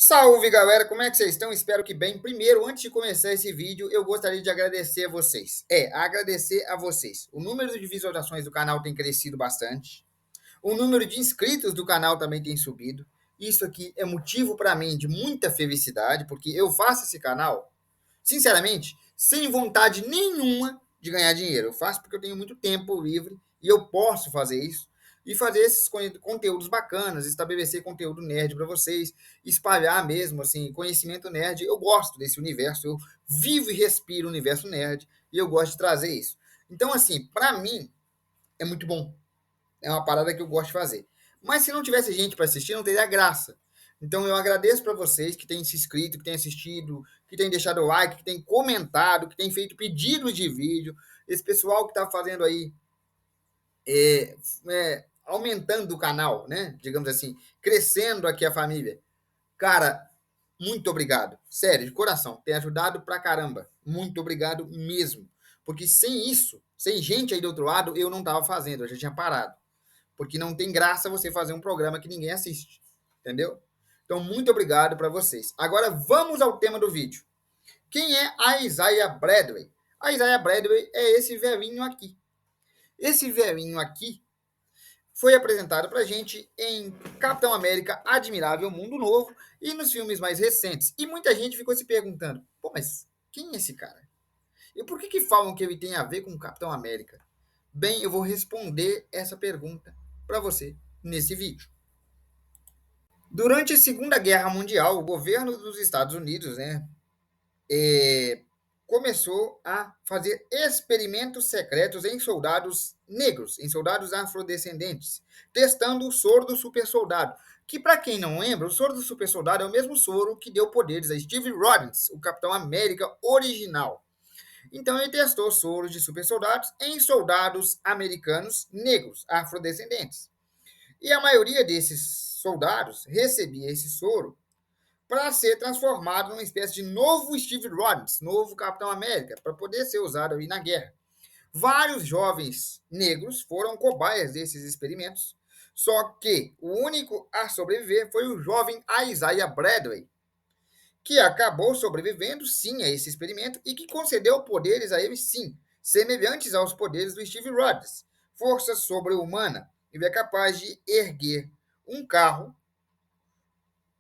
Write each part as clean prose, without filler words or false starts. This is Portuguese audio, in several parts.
Salve galera, como é que vocês estão? Espero que bem. Primeiro, antes de começar esse vídeo, eu gostaria de agradecer a vocês. Agradecer a vocês. O número de visualizações do canal tem crescido bastante. O número de inscritos do canal também tem subido. Isso aqui é motivo para mim de muita felicidade, porque eu faço esse canal, sinceramente, sem vontade nenhuma de ganhar dinheiro. Eu faço porque eu tenho muito tempo livre e eu posso fazer isso e fazer esses conteúdos bacanas, estabelecer conteúdo nerd para vocês, espalhar mesmo assim conhecimento nerd. Eu gosto desse universo, eu vivo e respiro o universo nerd e eu gosto de trazer isso. Então assim, para mim é muito bom. É uma parada que eu gosto de fazer. Mas se não tivesse gente para assistir, não teria graça. Então eu agradeço para vocês que têm se inscrito, que têm assistido, que têm deixado o like, que têm comentado, que têm feito pedidos de vídeo. Esse pessoal que está fazendo aí, aumentando o canal, né? Digamos assim, crescendo aqui a família. Cara, muito obrigado. Sério, de coração. Tem ajudado pra caramba. Muito obrigado mesmo. Porque sem isso, sem gente aí do outro lado, eu não tava fazendo, eu já tinha parado. Porque não tem graça você fazer um programa que ninguém assiste. Entendeu? Então, muito obrigado para vocês. Agora, vamos ao tema do vídeo. Quem é a Isaiah Bradley? A Isaiah Bradley é esse velhinho aqui. Esse velhinho aqui foi apresentado para gente em Capitão América Admirável Mundo Novo e nos filmes mais recentes. E muita gente ficou se perguntando, pô, mas quem é esse cara? E por que falam que ele tem a ver com Capitão América? Bem, eu vou responder essa pergunta para você nesse vídeo. Durante a Segunda Guerra Mundial, o governo dos Estados Unidos, né, começou a fazer experimentos secretos em soldados negros, em soldados afrodescendentes, testando o soro do super soldado. Que, para quem não lembra, o soro do super soldado é o mesmo soro que deu poderes a Steve Rogers, o Capitão América original. Então, ele testou soros de super soldados em soldados americanos negros, afrodescendentes. E a maioria desses soldados recebia esse soro para ser transformado numa espécie de novo Steve Rogers, novo Capitão América, para poder ser usado aí na guerra. Vários jovens negros foram cobaias desses experimentos, só que o único a sobreviver foi o jovem Isaiah Bradley, que acabou sobrevivendo sim a esse experimento e que concedeu poderes a ele sim, semelhantes aos poderes do Steve Rogers. Força sobre-humana, ele é capaz de erguer um carro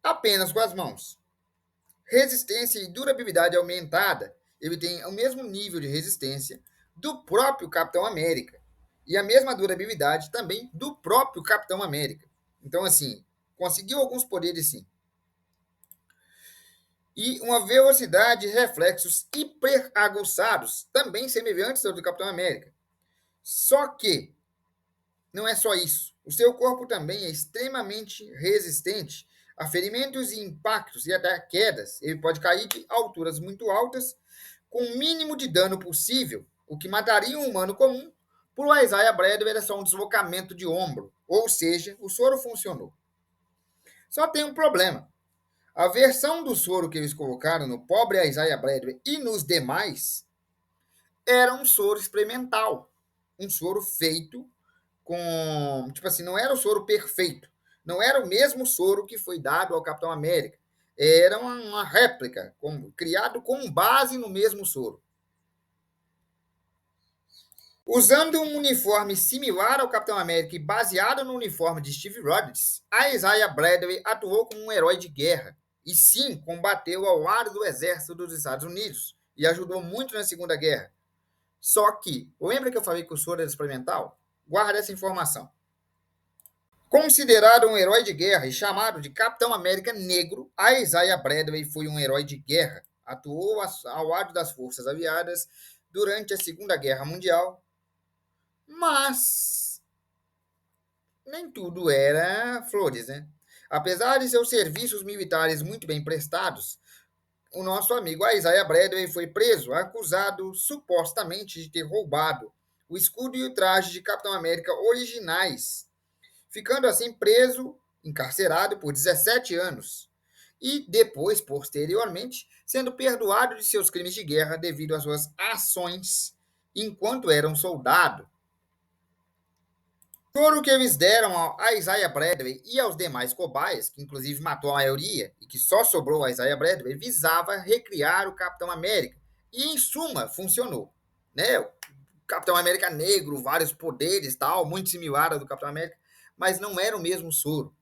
apenas com as mãos. Resistência e durabilidade aumentada. Ele tem o mesmo nível de resistência do próprio Capitão América. E a mesma durabilidade também do próprio Capitão América. Então, assim, conseguiu alguns poderes sim. E uma velocidade e reflexos hiperaguçados, também semelhantes ao do Capitão América. Só que não é só isso. O seu corpo também é extremamente resistente a ferimentos e impactos e até quedas. Ele pode cair de alturas muito altas com o mínimo de dano possível, o que mataria um humano comum. Por Isaiah Bradley era só um deslocamento de ombro, ou seja, o soro funcionou. Só tem um problema. A versão do soro que eles colocaram no pobre Isaiah Bradley e nos demais era um soro experimental. Um soro feito com. Tipo assim, não era o soro perfeito. Não era o mesmo soro que foi dado ao Capitão América. Era uma réplica, criado com base no mesmo soro. Usando um uniforme similar ao Capitão América e baseado no uniforme de Steve Rogers, a Isaiah Bradley atuou como um herói de guerra e sim combateu ao lado do exército dos Estados Unidos e ajudou muito na Segunda Guerra. Só que, lembra que eu falei que o soro era experimental? Guarda essa informação. Considerado um herói de guerra e chamado de Capitão América Negro, a Isaiah Bradley foi um herói de guerra. Atuou ao lado das forças aliadas durante a Segunda Guerra Mundial, mas nem tudo era flores, né? Apesar de seus serviços militares muito bem prestados, o nosso amigo Isaiah Bradley foi preso, acusado supostamente de ter roubado o escudo e o traje de Capitão América originais, ficando assim preso, encarcerado por 17 anos. E depois, posteriormente, sendo perdoado de seus crimes de guerra devido às suas ações enquanto era um soldado. Soro que eles deram a Isaiah Bradley e aos demais cobaias, que inclusive matou a maioria e que só sobrou a Isaiah Bradley, visava recriar o Capitão América. E, em suma, funcionou. Né? O Capitão América negro, vários poderes, tal, muito similar ao do Capitão América, mas não era o mesmo soro.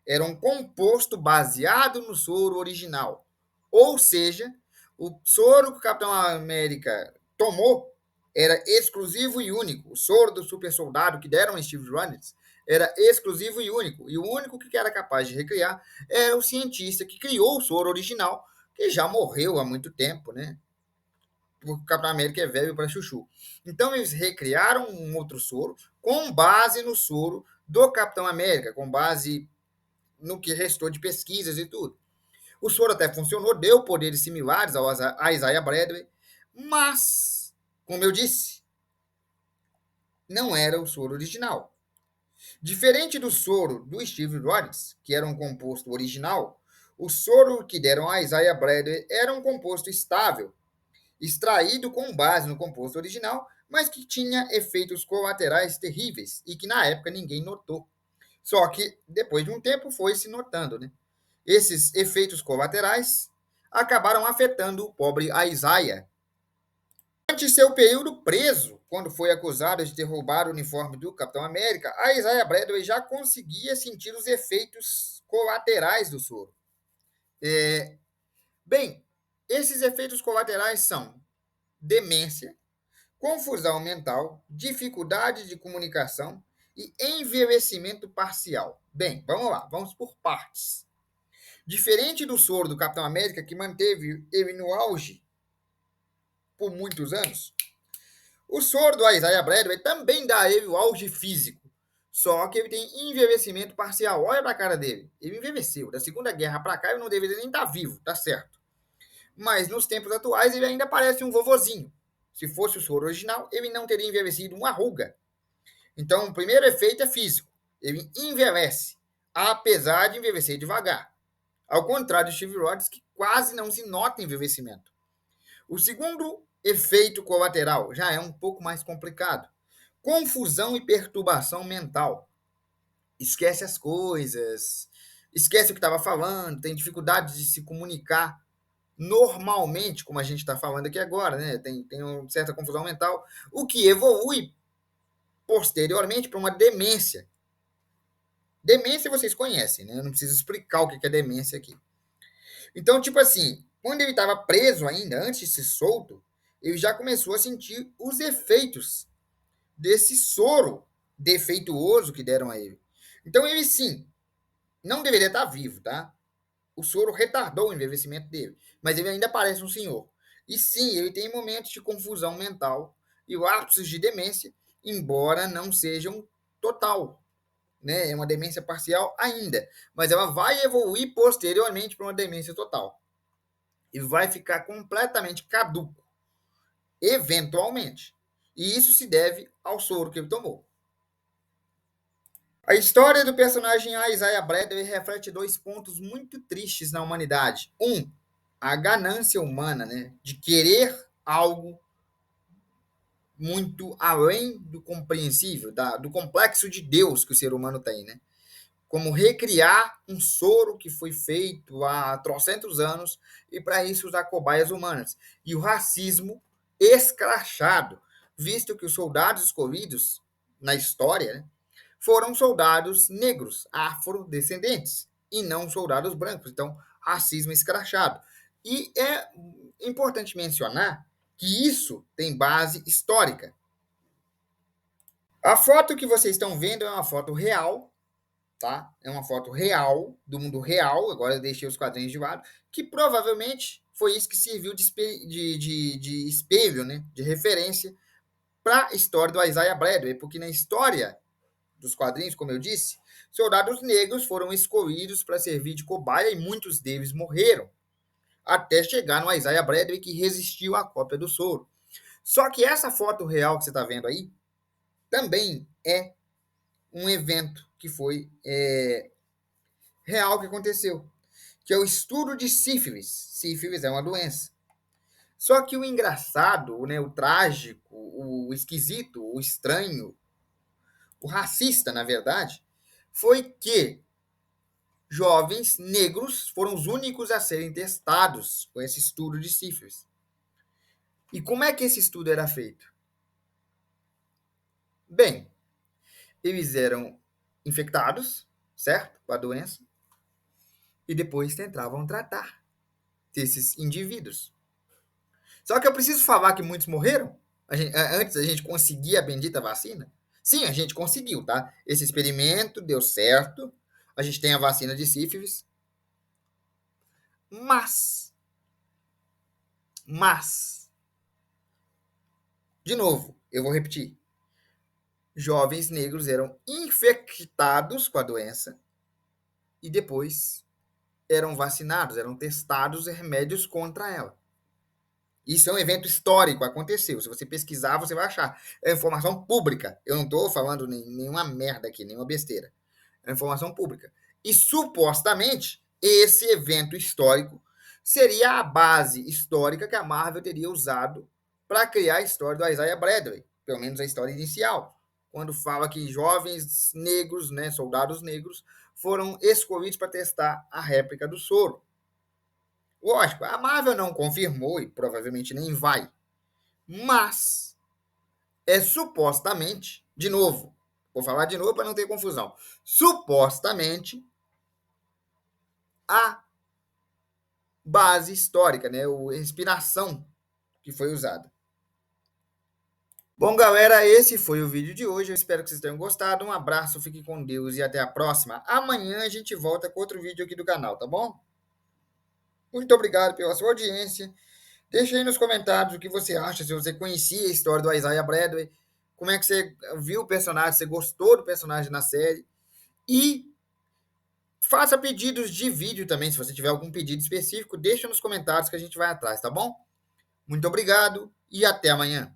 Era um composto baseado no soro original. Ou seja, o soro que o Capitão América tomou era exclusivo e único. O soro do super soldado que deram a Steve Rogers era exclusivo e único. E o único que era capaz de recriar era o cientista que criou o soro original, que já morreu há muito tempo, né? O Capitão América é velho para chuchu. Então eles recriaram um outro soro com base no soro do Capitão América, com base no que restou de pesquisas e tudo. O soro até funcionou, deu poderes similares a Isaiah Bradley, mas, como eu disse, não era o soro original. Diferente do soro do Steve Rogers, que era um composto original, o soro que deram a Isaiah Bradley era um composto estável, extraído com base no composto original, mas que tinha efeitos colaterais terríveis e que na época ninguém notou. Só que depois de um tempo foi se notando, né? Esses efeitos colaterais acabaram afetando o pobre Isaiah. Durante seu período preso, quando foi acusado de ter roubado o uniforme do Capitão América, a Isaiah Bradley já conseguia sentir os efeitos colaterais do soro. Bem, esses efeitos colaterais são demência, confusão mental, dificuldade de comunicação e envelhecimento parcial. Bem, vamos lá, vamos por partes. Diferente do soro do Capitão América, que manteve ele no auge por muitos anos, o soro do Isaiah Bradley também dá a ele o auge físico. Só que ele tem envelhecimento parcial. Olha pra cara dele. Ele envelheceu. Da Segunda Guerra pra cá, ele não deveria nem estar vivo, tá certo. Mas nos tempos atuais, ele ainda parece um vovozinho. Se fosse o soro original, ele não teria envelhecido uma ruga. Então, o primeiro efeito é físico. Ele envelhece, apesar de envelhecer devagar. Ao contrário do Steve Rogers, que quase não se nota envelhecimento. O segundo efeito colateral já é um pouco mais complicado. Confusão e perturbação mental. Esquece as coisas, esquece o que estava falando, tem dificuldade de se comunicar normalmente, como a gente está falando aqui agora, né? Tem uma certa confusão mental, o que evolui posteriormente para uma demência. Demência vocês conhecem, né? Eu não preciso explicar o que é demência aqui. Então, tipo assim, quando ele estava preso ainda, antes de ser solto, ele já começou a sentir os efeitos desse soro defeituoso que deram a ele. Então, ele sim, não deveria estar vivo, tá? O soro retardou o envelhecimento dele, mas ele ainda parece um senhor. E sim, ele tem momentos de confusão mental e lapsos de demência, embora não sejam total, né? É uma demência parcial ainda, mas ela vai evoluir posteriormente para uma demência total e vai ficar completamente caduco, eventualmente. E isso se deve ao soro que ele tomou. A história do personagem Isaiah Bradley reflete dois pontos muito tristes na humanidade. Um, a ganância humana, né, de querer algo muito além do compreensível, do complexo de Deus que o ser humano tem, né? Como recriar um soro que foi feito há trocentos anos e para isso usar cobaias humanas. E o racismo escrachado, visto que os soldados escolhidos na história, né, foram soldados negros, afrodescendentes, e não soldados brancos. Então, racismo escrachado. E é importante mencionar que isso tem base histórica. A foto que vocês estão vendo é uma foto real, tá? É uma foto real, do mundo real, agora eu deixei os quadrinhos de lado, que provavelmente foi isso que serviu de espelho, né? De referência para a história do Isaiah Bradley, porque na história dos quadrinhos, como eu disse, soldados negros foram escolhidos para servir de cobaia e muitos deles morreram, até chegar no Isaiah Bradley, que resistiu à cópia do soro. Só que essa foto real que você está vendo aí também é um evento que foi real que aconteceu, que é o estudo de sífilis. Sífilis é uma doença. Só que o engraçado, né, o trágico, o esquisito, o estranho, o racista, na verdade, foi que jovens negros foram os únicos a serem testados com esse estudo de sífilis. E como é que esse estudo era feito? Bem, eles eram infectados, certo? Com a doença, e depois tentavam tratar desses indivíduos. Só que eu preciso falar que muitos morreram antes da gente conseguir a bendita vacina. Sim, a gente conseguiu, tá? Esse experimento deu certo. A gente tem a vacina de sífilis. Mas, de novo, eu vou repetir. Jovens negros eram infectados com a doença e depois eram vacinados, eram testados remédios contra ela. Isso é um evento histórico, aconteceu. Se você pesquisar, você vai achar. É informação pública. Eu não estou falando nenhuma merda aqui, nenhuma besteira. É informação pública. E supostamente, esse evento histórico seria a base histórica que a Marvel teria usado para criar a história do Isaiah Bradley, pelo menos a história inicial, quando fala que jovens negros, né, soldados negros, foram escolhidos para testar a réplica do soro. Lógico, a Marvel não confirmou e provavelmente nem vai, mas é supostamente, de novo, vou falar de novo para não ter confusão, supostamente a base histórica, né, a inspiração que foi usada. Bom, galera, esse foi o vídeo de hoje. Eu espero que vocês tenham gostado. Um abraço, fique com Deus e até a próxima. Amanhã a gente volta com outro vídeo aqui do canal, tá bom? Muito obrigado pela sua audiência. Deixa aí nos comentários o que você acha, se você conhecia a história do Isaiah Bradley, como é que você viu o personagem, você gostou do personagem na série. E faça pedidos de vídeo também, se você tiver algum pedido específico, deixa nos comentários que a gente vai atrás, tá bom? Muito obrigado e até amanhã.